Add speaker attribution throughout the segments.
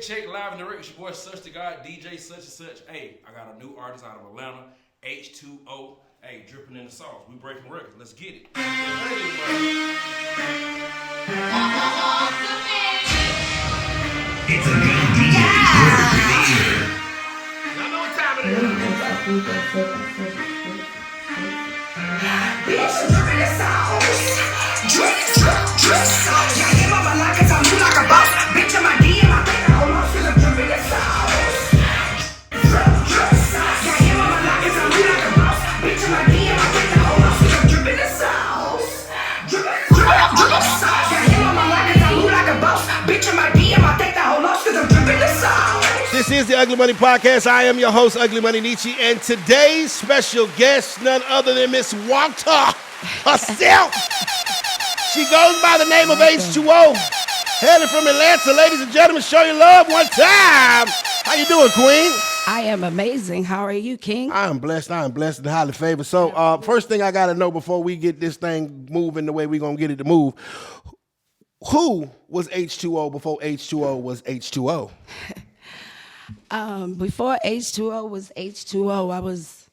Speaker 1: Check live in the Rick. It's your boy Such the God, DJ Such and Such. Hey, I got a new artist out of Atlanta, H.To.O. Hey, dripping in the sauce. We breaking records. Let's get it. It's a new DJ. Y'all know what time it is. Bitch, dripping in the sauce. Drip sauce. Yeah, him on my line 'cause I move like a boss. Bitch, I'm my DM. I think I'm on to the dripping in the sauce. Drip sauce. Yeah, him on my line 'cause I move like a boss. Bitch, I'm my DM. I think I'm on to the dripping in the sauce. Drip sauce. Yeah, him on my line 'cause I move like a boss. Bitch, I'm my DM. I think that whole loss 'cause I'm dripping the sauce.
Speaker 2: This is the Ugly Money Podcast. I am your host, Ugly Money Nietzsche, and today's special guest, none other than Miss Walter herself. She goes by the name of H.To.O. Hailing from Atlanta. Ladies and gentlemen, show your love one time. How you doing, Queen?
Speaker 3: I am amazing. How are you, King?
Speaker 2: I am blessed and highly favored. So first thing I got to know before we get this thing moving the way we're going to get it to move, who was H.To.O. before H.To.O. was H.To.O.?
Speaker 3: Before H.To.O. was H.To.O., I was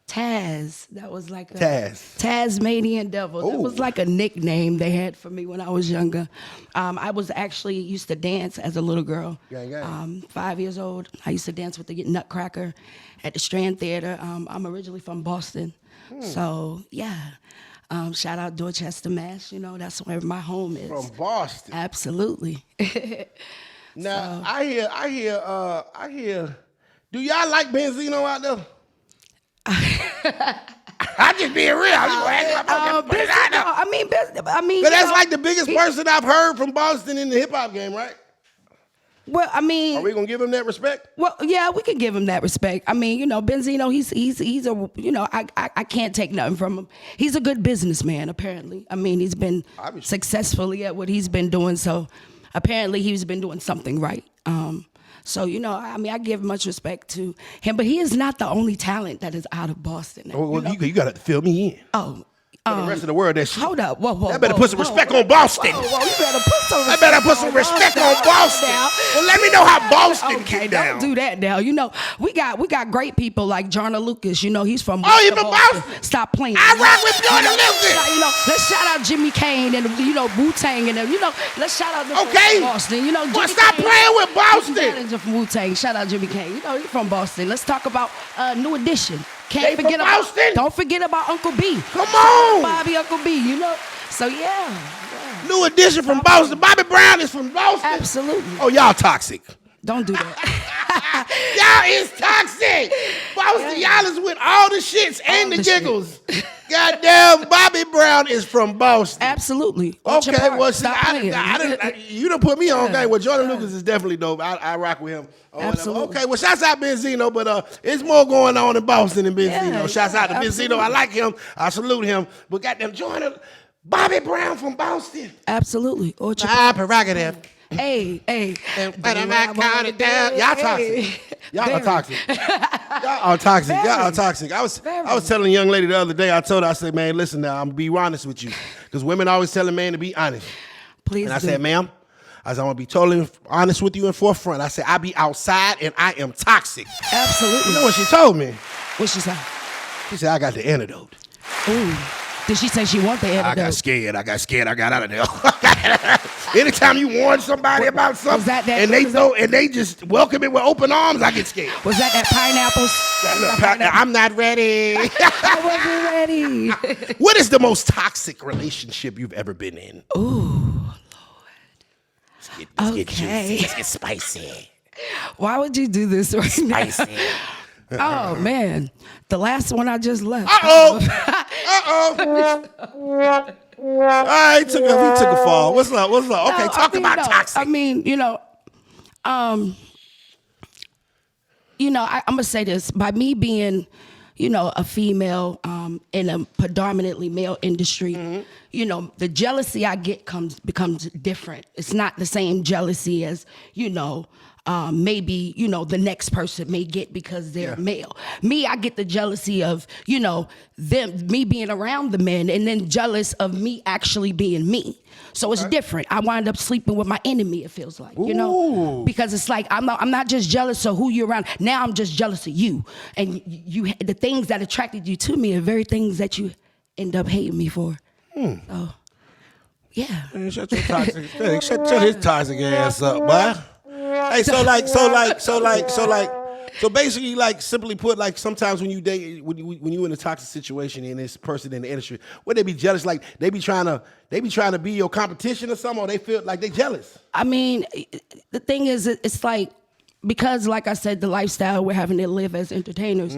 Speaker 3: Taz. That was like a Tasmanian Devil. Ooh. That was like a nickname they had for me when I was younger. I was actually used to dance as a little girl. 5 years old. I used to dance with the Nutcracker at the Strand Theater. I'm originally from Boston. So, yeah. Shout out Dorchester, Mass. You know, that's where my home is.
Speaker 2: From Boston.
Speaker 3: Absolutely.
Speaker 2: Now, so. I hear, do y'all like Benzino out there? I'm just being real. I mean, but that's like the biggest person I've heard from Boston in the hip hop game, right?
Speaker 3: Well, I mean,
Speaker 2: are we gonna give him that respect?
Speaker 3: Well, yeah, we can give him that respect. I mean, you know, Benzino, he's a, you know, I can't take nothing from him. He's a good businessman, apparently. I mean, he's been successfully at what he's been doing, so apparently he's been doing something right. So, you know, I mean, I give much respect to him, but he is not the only talent that is out of Boston.
Speaker 2: Well, you got to fill me in.
Speaker 3: Oh.
Speaker 2: For the rest of the world,
Speaker 3: hold up, whoa.
Speaker 2: I better put some respect on Boston.
Speaker 3: Whoa, you better put some respect
Speaker 2: on Boston. Well, let me know how Boston get down.
Speaker 3: Don't do that now. You know, we got great people like Jarna Lucas. You know, he's from
Speaker 2: he's from Boston.
Speaker 3: Stop playing.
Speaker 2: I rock with Jarna Lucas.
Speaker 3: You know, let's shout out Jimmy Kane and, you know, Wu-Tang and them. You know, let's shout out from Boston. You know,
Speaker 2: well, stop playing with Boston.
Speaker 3: Manager from Wu-Tang. Shout out Jimmy Kane. You know, he's from Boston. Let's talk about New Edition. Don't forget about Uncle B.
Speaker 2: Come on.
Speaker 3: Bobby, Uncle B, you know? So, yeah.
Speaker 2: New Edition from Boston. Bobby Brown is from Boston.
Speaker 3: Absolutely.
Speaker 2: Oh, y'all toxic.
Speaker 3: Don't do that.
Speaker 2: Y'all is toxic. Boston, y'all is with all the shits and the giggles. Goddamn, Bobby Brown is from Boston.
Speaker 3: Absolutely.
Speaker 2: Okay, well, you done put me on game. Well, Jordan Lucas is definitely dope. I rock with him.
Speaker 3: Absolutely.
Speaker 2: Okay, well, shouts out Benzino, but it's more going on in Boston than Benzino. Yeah, shouts out to Benzino. I like him. I salute him. But goddamn, Jordan, Bobby Brown from Boston.
Speaker 3: Absolutely.
Speaker 2: My prerogative.
Speaker 3: Hey.
Speaker 2: But I'm not counting down. Y'all toxic. Y'all are toxic. Y'all are toxic. Y'all are toxic. I was telling a young lady the other day, I told her, I said, man, listen now, I'm going to be honest with you. Because women always tell a man to be honest.
Speaker 3: Please
Speaker 2: And I said, ma'am, I said, I'm going to be totally honest with you in forefront. I said, I be outside and I am toxic.
Speaker 3: Absolutely.
Speaker 2: You know what she told me?
Speaker 3: What she said?
Speaker 2: She said, I got the antidote.
Speaker 3: Ooh. Did she say she want the antidote?
Speaker 2: I got scared. I got out of there. Anytime you warn somebody about something and they just welcome it with open arms, I get scared.
Speaker 3: Was that pineapples?
Speaker 2: I'm not ready.
Speaker 3: I wasn't ready.
Speaker 2: What is the most toxic relationship you've ever been in?
Speaker 3: Ooh, Lord.
Speaker 2: Let's get juicy. Let's get spicy.
Speaker 3: Why would you do this right now?
Speaker 2: Spicy.
Speaker 3: Oh, man. The last one I just left.
Speaker 2: Uh-oh. All right, he took a fall. What's up? Okay, talk about toxic.
Speaker 3: I mean, I'm going to say this. By me being, a female in a predominantly male industry, the jealousy I get becomes different. It's not the same jealousy as, maybe, the next person may get because they're male. Me, I get the jealousy of, me being around the men, and then jealous of me actually being me. So it's different. I wind up sleeping with my enemy, it feels like, because it's like, I'm not just jealous of who you're around. Now I'm just jealous of you. And the things that attracted you to me are very things that you end up hating me for. So, yeah.
Speaker 2: Man, shut your toxic, shut his toxic ass up, boy. Hey, so basically, like, simply put, like, sometimes when you date, when you in a toxic situation and this person in the industry, would they be jealous? Like, they be trying to be your competition or something, or they feel like they jealous?
Speaker 3: I mean, the thing is, it's like, because, like I said, the lifestyle we're having to live as entertainers,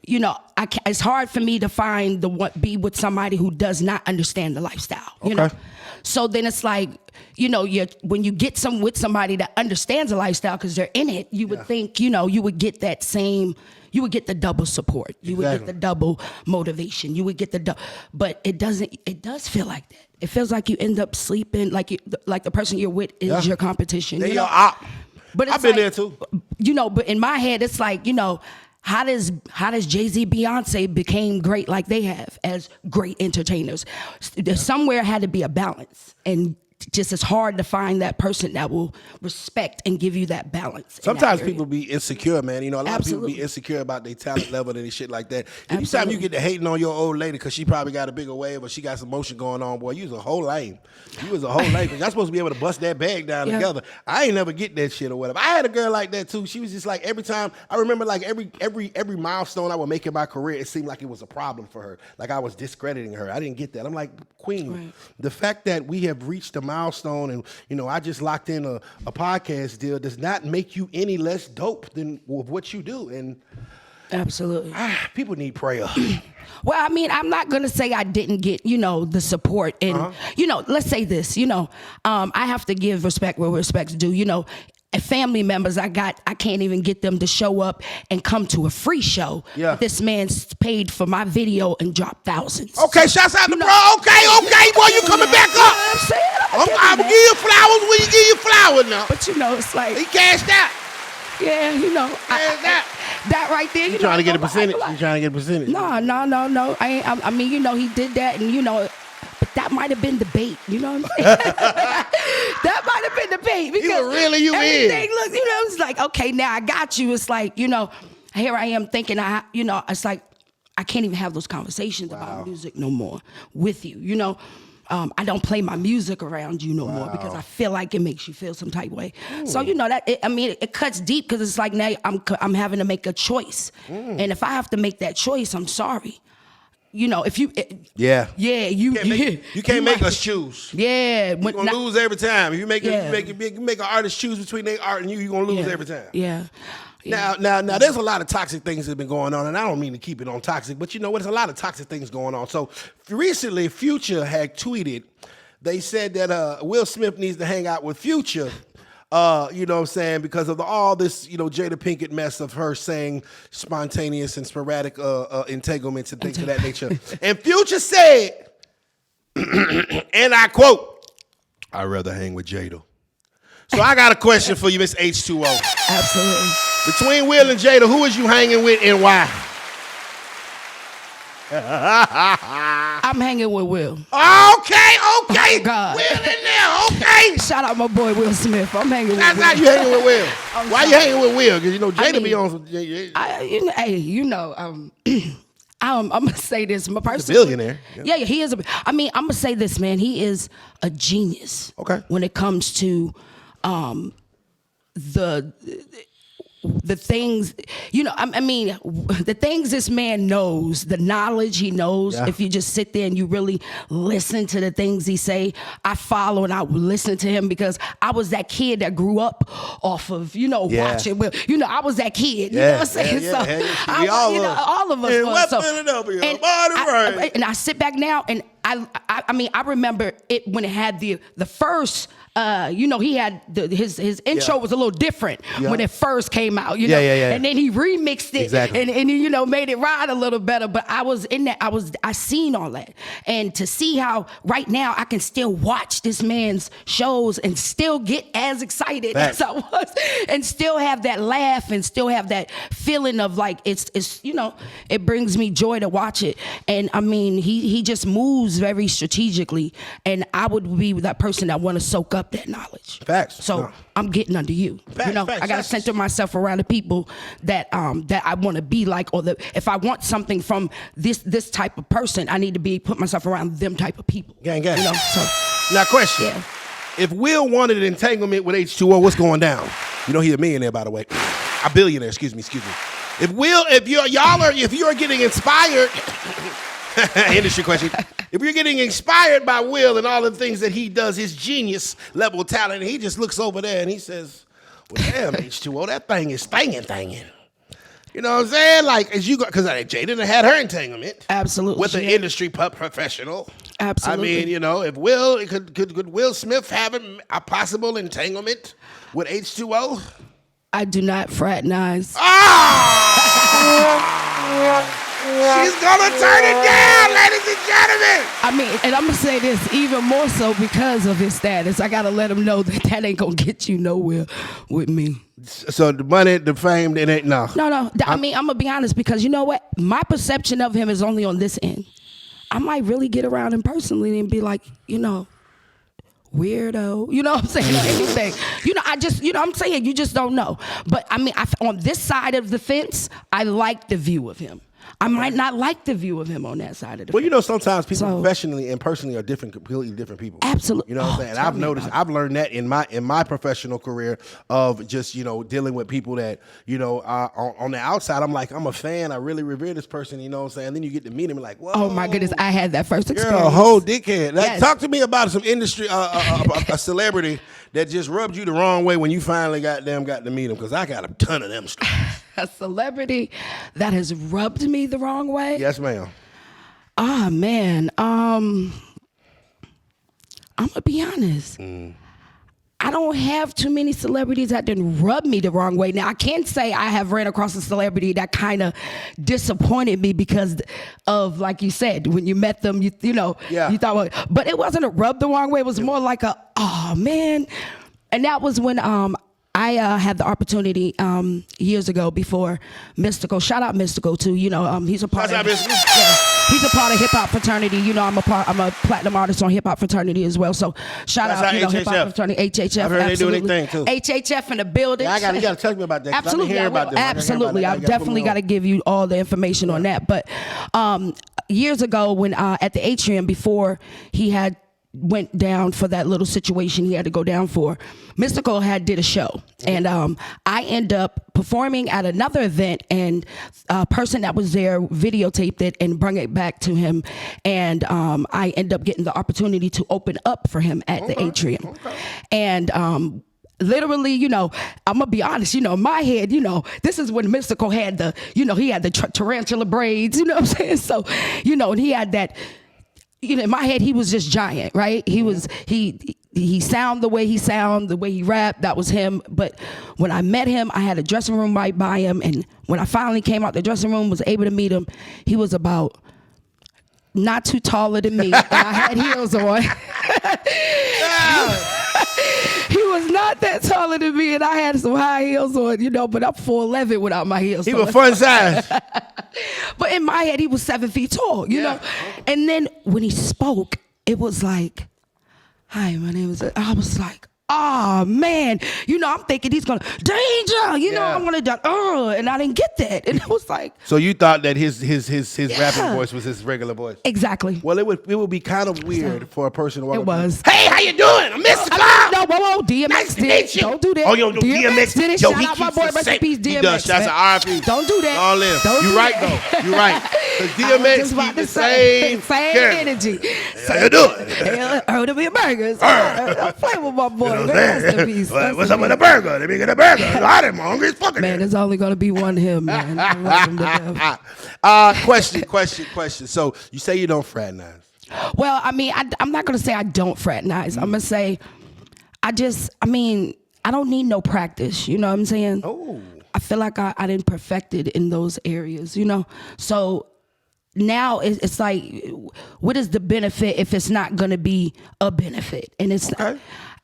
Speaker 3: it's hard for me to be with somebody who does not understand the lifestyle, you know? So then it's like, when you get with somebody that understands the lifestyle because they're in it, you would think, you would get that same, you would get the double support. You would get the double motivation. You would get but it does feel like that. It feels like you end up sleeping, like the person you're with is your competition.
Speaker 2: They your op.
Speaker 3: But
Speaker 2: I've been there too.
Speaker 3: But in my head, it's like, how does Jay-Z, Beyonce became great like they have as great entertainers? There somewhere had to be a balance, and just it's hard to find that person that will respect and give you that balance.
Speaker 2: Sometimes people be insecure, man. A lot of people be insecure about their talent level and shit like that. Anytime you get to hating on your old lady because she probably got a bigger wave or she got some motion going on, boy, you was a whole lame. You was a whole lame. Y'all supposed to be able to bust that bag down together. I ain't never get that shit or whatever. I had a girl like that too. She was just like, every time, I remember like every milestone I would make in my career, it seemed like it was a problem for her. Like I was discrediting her. I didn't get that. I'm like, Queen, the fact that we have reached a milestone and, I just locked in a podcast deal does not make you any less dope than what you do. And
Speaker 3: absolutely.
Speaker 2: People need prayer.
Speaker 3: Well, I mean, I'm not going to say I didn't get, the support. And, let's say this, I have to give respect where respect's due. Family members, I can't even get them to show up and come to a free show. Yeah. This man's paid for my video and dropped thousands.
Speaker 2: Okay, shouts out to bro. Okay, boy, you coming back up.
Speaker 3: I'm saying?
Speaker 2: I'm give you flowers when you give you flowers now.
Speaker 3: But it's like.
Speaker 2: He cashed out.
Speaker 3: Yeah, that right there.
Speaker 2: You trying to get a percentage? You trying to get a percentage?
Speaker 3: No. I mean, he did that, and but that might have been the bait. You know what I'm saying? That might have been the bait because
Speaker 2: he was really you
Speaker 3: everything. Look, it's like, okay, now I got you. It's like, here I am thinking, it's like I can't even have those conversations about music no more with you. I don't play my music around you no more because I feel like it makes you feel some type of way. So it cuts deep because it's like now I'm having to make a choice, and if I have to make that choice, I'm sorry. If you
Speaker 2: you can't make us choose.
Speaker 3: Yeah,
Speaker 2: you're gonna lose every time. If you make an artist choose between their art and you're gonna lose every time.
Speaker 3: Yeah.
Speaker 2: Now, there's a lot of toxic things that have been going on, and I don't mean to keep it on toxic, but there's a lot of toxic things going on. So recently, Future had tweeted, they said that Will Smith needs to hang out with Future, you know what I'm saying, because of all this, Jada Pinkett mess of her saying spontaneous and sporadic entanglements and things of that nature. And Future said, and I quote, "I'd rather hang with Jada." So I got a question for you, Miss H.To.O.
Speaker 3: Absolutely.
Speaker 2: Between Will and Jada, who is you hanging with and why?
Speaker 3: I'm hanging with Will.
Speaker 2: Okay.
Speaker 3: Oh, God.
Speaker 2: Will in there, okay.
Speaker 3: Shout out my boy Will Smith. I'm hanging with Will.
Speaker 2: That's you hanging with Will. Why you hanging with Will? Because Jada be on some. I'm gonna say this. My person, he's a billionaire.
Speaker 3: Yeah, he is. I'm gonna say this, man. He is a genius.
Speaker 2: Okay.
Speaker 3: When it comes to the things, the things this man knows, the knowledge he knows, if you just sit there and you really listen to the things he say, I follow and I listen to him because I was that kid that grew up off of, watching. Well, I was that kid, you know what I'm saying? All of us was. And I sit back now and I remember it when it had the first you know, he had his intro was a little different when it first came out, you know, and then he remixed it and you know, made it ride a little better. But I was in that, I seen all that, and to see how right now I can still watch this man's shows and still get as excited as I was, and still have that laugh and still have that feeling of like it's you know, it brings me joy to watch it. And I mean, he just moves very strategically, and I would be that person that want to soak up that knowledge.
Speaker 2: Facts.
Speaker 3: So I'm getting under you.
Speaker 2: Facts,
Speaker 3: you know,
Speaker 2: facts,
Speaker 3: I gotta center myself around the people that I want to be like, or if I want something from this type of person, I need to put myself around them type of people.
Speaker 2: Gang.
Speaker 3: You know. So
Speaker 2: now, question: if Will wanted an entanglement with H.To.O, what's going down? You know, he's a millionaire, by the way, a billionaire. Excuse me. If you're getting inspired. Industry question. If you're getting inspired by Will and all the things that he does, his genius level talent, he just looks over there and he says, well, damn, H.To.O, that thing is thangin'. You know what I'm saying? Like, as you go, because Jaden had her entanglement.
Speaker 3: Absolutely.
Speaker 2: With an industry professional.
Speaker 3: Absolutely.
Speaker 2: I mean, you know, if could Will Smith have a possible entanglement with H.To.O?
Speaker 3: I do not fraternize.
Speaker 2: She's gonna turn it down, ladies and gentlemen.
Speaker 3: I mean, and I'm gonna say this even more so because of his status. I gotta let him know that ain't gonna get you nowhere with me.
Speaker 2: So the money, the fame, it ain't no.
Speaker 3: No. I mean, I'm gonna be honest, because you know what? My perception of him is only on this end. I might really get around him personally and be like, you know, weirdo, you know what I'm saying, or anything. You know, I'm saying, you just don't know. But I mean, on this side of the fence, I like the view of him. I might not like the view of him on that side of the fence.
Speaker 2: Well, you know, sometimes people professionally and personally are completely different people.
Speaker 3: Absolutely.
Speaker 2: You know what I'm saying? I've learned that in my professional career of just, you know, dealing with people that, you know, are on the outside. I'm like, I'm a fan. I really revere this person, you know what I'm saying? And then you get to meet him and like, whoa.
Speaker 3: Oh my goodness, I had that first experience.
Speaker 2: You're a whole dickhead. Like, talk to me about some industry, a celebrity that just rubbed you the wrong way when you finally got to meet him, because I got a ton of them stories.
Speaker 3: A celebrity that has rubbed me the wrong way?
Speaker 2: Yes, ma'am.
Speaker 3: Ah, man. I'm gonna be honest. I don't have too many celebrities that didn't rub me the wrong way. Now, I can't say I have ran across a celebrity that kind of disappointed me because of, like you said, when you met them, you know, you thought, well, but it wasn't a rub the wrong way. It was more like oh man. And that was when I had the opportunity years ago before Mystical. Shout out Mystical too. You know, he's a part of Hip Hop Fraternity. You know, I'm a platinum artist on Hip Hop Fraternity as well. So shout out, you know, Hip Hop Fraternity, HHF.
Speaker 2: I've heard they do anything too.
Speaker 3: HHF in the building.
Speaker 2: Yeah, you got to tell me about that.
Speaker 3: Absolutely, absolutely. I've definitely got to give you all the information on that. But years ago, when at the Atrium, before he had went down for that little situation he had to go down for, Mystical did a show, and I end up performing at another event, and a person that was there videotaped it and brought it back to him, and I end up getting the opportunity to open up for him at the Atrium. And literally, you know, I'm gonna be honest, you know, in my head, you know, this is when Mystical had the, you know, he had the tarantula braids, you know what I'm saying? So, you know, and he had that, you know, in my head, he was just giant, right? He was, he sound the way he rapped, that was him. But when I met him, I had a dressing room right by him. And when I finally came out the dressing room, was able to meet him, he was about not too taller than me. And I had heels on. He was not that taller than me, and I had some high heels on, you know, but I'm 4'11" without my heels on.
Speaker 2: He was fun size.
Speaker 3: But in my head, he was 7 feet tall, you know? And then when he spoke, it was like, hi, my name is, I was like, oh man, you know, I'm thinking he's gonna danger, you know, I'm gonna die, and I didn't get that, and it was like.
Speaker 2: So you thought that his rapping voice was his regular voice?
Speaker 3: Exactly.
Speaker 2: Well, it would be kind of weird for a person to walk.
Speaker 3: It was.
Speaker 2: Hey, how you doing? I'm Mr. Cloud.
Speaker 3: No, whoa, DMX
Speaker 2: nice
Speaker 3: did. Don't do that.
Speaker 2: Oh, yo, DMX
Speaker 3: did it.
Speaker 2: Yo,
Speaker 3: Shout out my boy, rest in peace, DMX.
Speaker 2: He does. Shouts to R.I.P.
Speaker 3: Don't do that.
Speaker 2: Long live.
Speaker 3: Don't
Speaker 2: you
Speaker 3: do
Speaker 2: right
Speaker 3: that.
Speaker 2: though. You right. Because DMX keep the same
Speaker 3: energy.
Speaker 2: How you doing?
Speaker 3: Heard of me burgers. I'm playing with my boy. Rest in peace.
Speaker 2: What's up with the burger? Let me get a burger. I'm hungry as fucking.
Speaker 3: Man, there's only gonna be one him, man. I love him to death.
Speaker 2: Question. So you say you don't fraternize.
Speaker 3: Well, I mean, I'm not gonna say I don't fraternize. I'm gonna say I mean, I don't need no practice. You know what I'm saying?
Speaker 2: Oh.
Speaker 3: I feel like I didn't perfect it in those areas, you know? So now it's like, what is the benefit if it's not going to be a benefit? And it's,
Speaker 2: okay.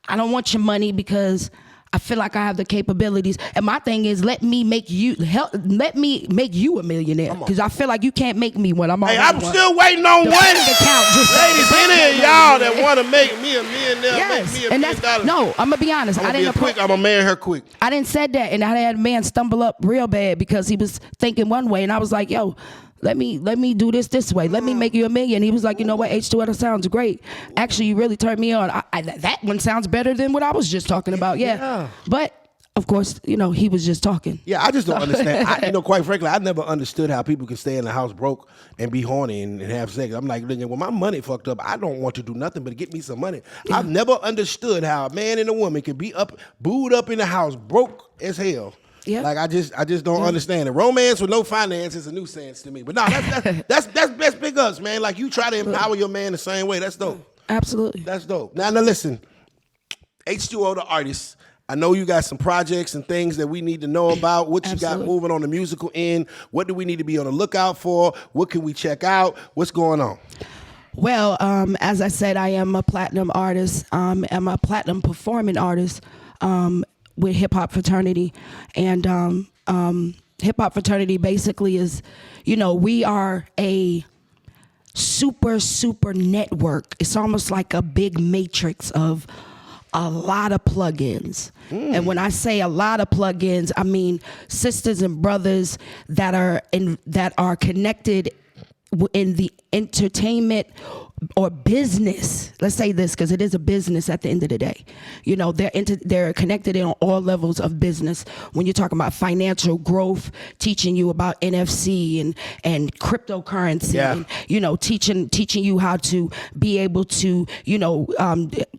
Speaker 3: I don't want your money because I feel like I have the capabilities. And my thing is, let me make you a millionaire, because I feel like you can't make me one. I'm
Speaker 2: still waiting on one. Ladies, any of y'all that want to make me a millionaire,
Speaker 3: yes.
Speaker 2: make me $1 million.
Speaker 3: No, I'm gonna be honest.
Speaker 2: I'm gonna marry her quick.
Speaker 3: I didn't said that, and I had a man stumble up real bad because he was thinking one way, and I was like, yo, let me do this way. Let me make you $1 million. He was like, you know what, H.To.O, that sounds great. Actually, you really turned me on. That one sounds better than what I was just talking about. Yeah. But of course, you know, he was just talking.
Speaker 2: Yeah, I just don't understand. Quite frankly, I never understood how people can stay in the house broke and be horny and have sex. I'm like, when my money fucked up, I don't want to do nothing but get me some money. Yeah. I've never understood how a man and a woman can be booed up in the house, broke as hell. Yeah. Like I just don't understand it. Romance with no finance is a nuisance to me. But no, that's big ups, man. Like you try to empower your man the same way. That's dope.
Speaker 3: Absolutely.
Speaker 2: That's dope. Now listen, H.To.O the artist. I know you got some projects and things that we need to know about. What you got moving on the musical end? What do we need to be on the lookout for? What can we check out? What's going on?
Speaker 3: Well, as I said, I am a platinum artist. I'm a platinum performing artist. With Hip Hop Fraternity, and Hip Hop Fraternity basically is, you know, we are a super network. It's almost like a big matrix of a lot of plugins. And when I say a lot of plugins, I mean sisters and brothers that are connected in the entertainment or business. Let's say this, because it is a business at the end of the day. You know, they're connected in on all levels of business. When you're talking about financial growth, teaching you about NFC and cryptocurrency, and, you know, teaching you how to be able to, you know,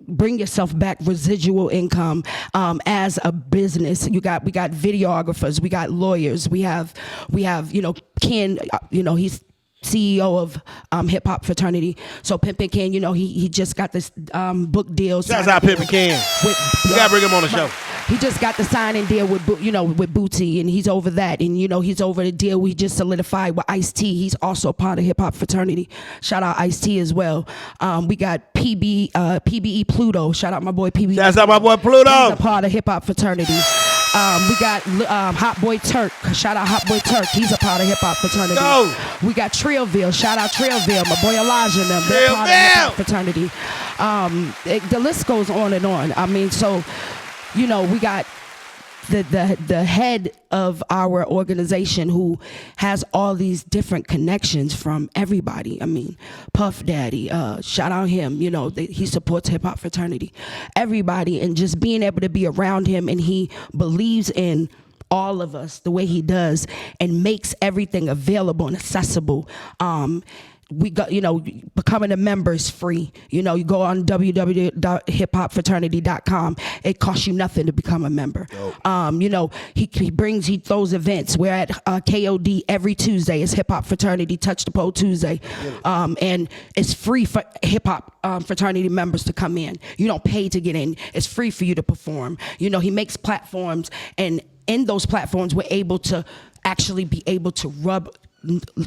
Speaker 3: bring yourself back residual income as a business. We got videographers, we got lawyers, we have you know, Ken, you know, he's CEO of Hip Hop Fraternity. So Pimpin' Ken, you know, he just got this book deal.
Speaker 2: Shout out Pimpin' Ken. We gotta bring him on the show.
Speaker 3: He just got the signing deal with Booty, and he's over that, and you know he's over the deal we just solidified with Ice-T. He's also part of Hip Hop Fraternity. Shout out Ice-T as well. We got PBE Pluto. Shout out my boy PBE.
Speaker 2: Shout out my boy Pluto.
Speaker 3: He's a part of Hip Hop Fraternity. We got Hot Boy Turk. Shout out Hot Boy Turk. He's a part of Hip Hop Fraternity.
Speaker 2: Go.
Speaker 3: We got Trillville. Shout out Trillville. My boy Elijah and them. They're part of Hip Hop Fraternity. The list goes on and on. I mean, so, you know, we got the head of our organization who has all these different connections from everybody. I mean, Puff Daddy, shout out him, you know, he supports Hip Hop Fraternity. Everybody, and just being able to be around him, and he believes in all of us the way he does and makes everything available and accessible. We got, you know, becoming a member is free. You know, you go on www.hiphopfraternity.com. It costs you nothing to become a member. You know, he throws events. We're at KOD every Tuesday. It's Hip Hop Fraternity Touch the Pole Tuesday. And it's free for hip hop fraternity members to come in. You don't pay to get in. It's free for you to perform. You know, he makes platforms, and in those platforms, we're able to actually be able to rub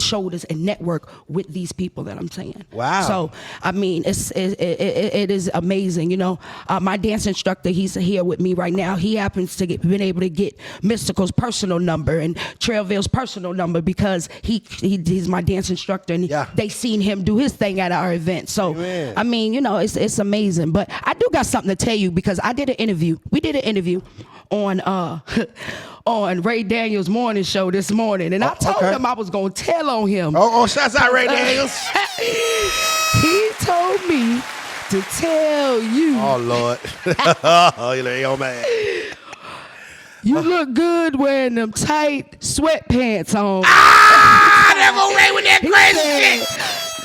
Speaker 3: shoulders and network with these people that I'm saying.
Speaker 2: Wow.
Speaker 3: So I mean, it is amazing. You know, my dance instructor, he's here with me right now. He happens to been able to get Mystical's personal number and Trillville's personal number because he's my dance instructor, and they seen him do his thing at our event. So I mean, you know, it's amazing. But I do got something to tell you, because I did an interview. We did an interview on on Ray Daniels' morning show this morning, and I told him I was gonna tell on him.
Speaker 2: Shouts out Ray Daniels.
Speaker 3: He told me to tell you.
Speaker 2: Oh Lord. You're mad.
Speaker 3: You look good wearing them tight sweatpants on.
Speaker 2: There go Ray with that crazy shit.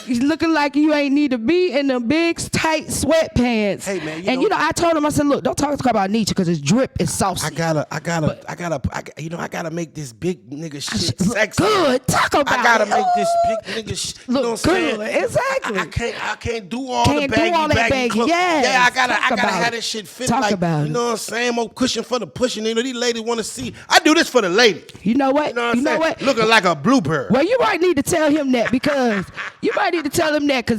Speaker 3: You looking like you ain't need to be in the big tight sweatpants.
Speaker 2: Hey man,
Speaker 3: I told him, I said, look, don't talk about Nietzsche because his drip is saucy.
Speaker 2: I gotta make this big nigga shit sexy.
Speaker 3: Good, talk about it.
Speaker 2: I gotta make this big nigga shit. You know what I'm
Speaker 3: good,
Speaker 2: saying?
Speaker 3: exactly.
Speaker 2: I can't do all the baggy clothes.
Speaker 3: Yes.
Speaker 2: Yeah, I gotta have this shit fit
Speaker 3: talk
Speaker 2: like,
Speaker 3: about
Speaker 2: you know what I'm saying? More cushion for the pushing. You know, these ladies want to see. I do this for the lady.
Speaker 3: You know what?
Speaker 2: You know what? Looking like a bluebird.
Speaker 3: Well, you might need to tell him that because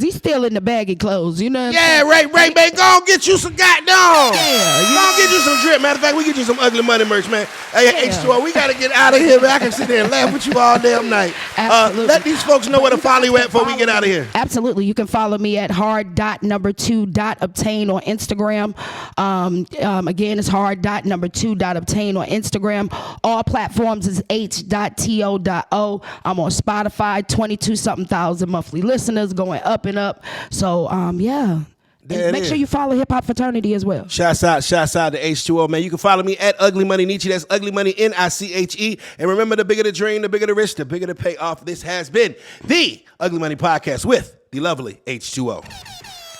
Speaker 3: he's still in the baggy clothes. You know what I'm saying?
Speaker 2: Ray, man, go on get you some goddamn. Yeah, go on get you some drip. Matter of fact, we get you some ugly money merch, man. Hey, H.To.O, we gotta get out of here, man. I can sit there and laugh with you all damn night. Let these folks know where to follow you at before we get out of here.
Speaker 3: Absolutely. You can follow me at hard.2.obtain on Instagram. Again, it's hard.2.obtain on Instagram. All platforms is H.To.O. I'm on Spotify, 22-something thousand monthly listeners, going up and up. So, yeah. Make sure you follow Hip Hop Fraternity as well.
Speaker 2: Shouts out to H.To.O, man. You can follow me at Ugly Money Nietzsche. That's Ugly Money Niche. And remember, the bigger the dream, the bigger the risk, the bigger the payoff. This has been the Ugly Money Podcast with the lovely H.To.O.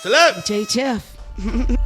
Speaker 2: Salam.
Speaker 3: JHF.